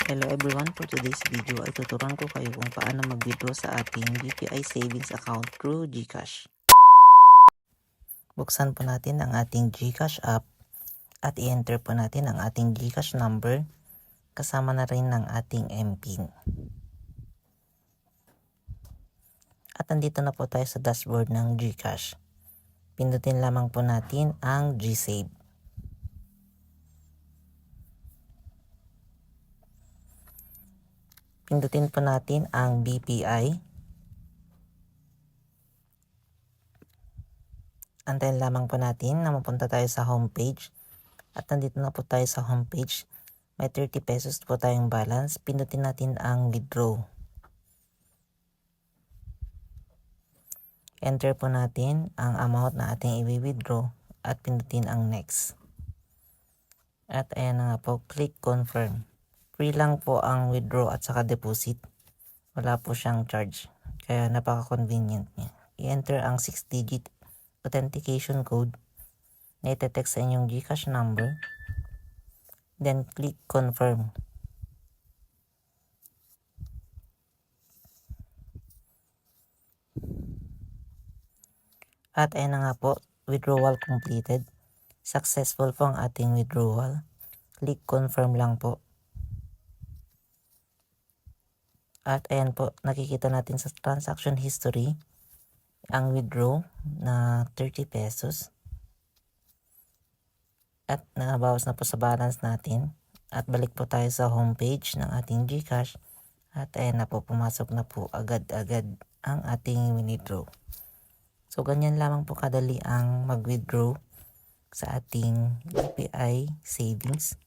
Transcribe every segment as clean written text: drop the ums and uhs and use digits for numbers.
Hello everyone, for today's video ay tuturuan ko kayo kung paano mag-withdraw sa ating BPI savings account through GCash. Buksan po natin ang ating GCash app at i-enter po natin ang ating GCash number kasama na rin ng ating MPIN. At andito na po tayo sa dashboard ng GCash. Pindutin lamang po natin ang GSave. Pindutin po natin ang BPI. Antayin lamang po natin na mapunta tayo sa homepage. At nandito na po tayo sa homepage. May 30 pesos po tayong balance. Pindutin natin ang withdraw. Enter po natin ang amount na ating i-withdraw at pindutin ang next. At ayan na nga po, click confirm. Free lang po ang withdraw at saka deposit. Wala po siyang charge. Kaya napaka-convenient niya. I-enter ang 6-digit authentication code na ite-text sa inyong GCash number. Then click confirm. At ayan na nga po, withdrawal completed. Successful po ang ating withdrawal. Click confirm lang po. At ayan po, nakikita natin sa transaction history ang withdraw na 30 pesos. At nabawas na po sa balance natin. At balik po tayo sa homepage ng ating GCash. At ayan na po, pumasok na po agad-agad ang ating withdraw. So ganyan lamang po kadali ang mag-withdraw sa ating BPI savings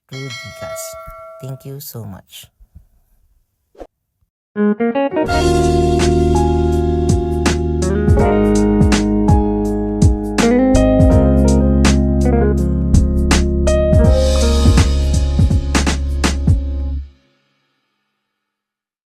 through GCash. Thank you so much.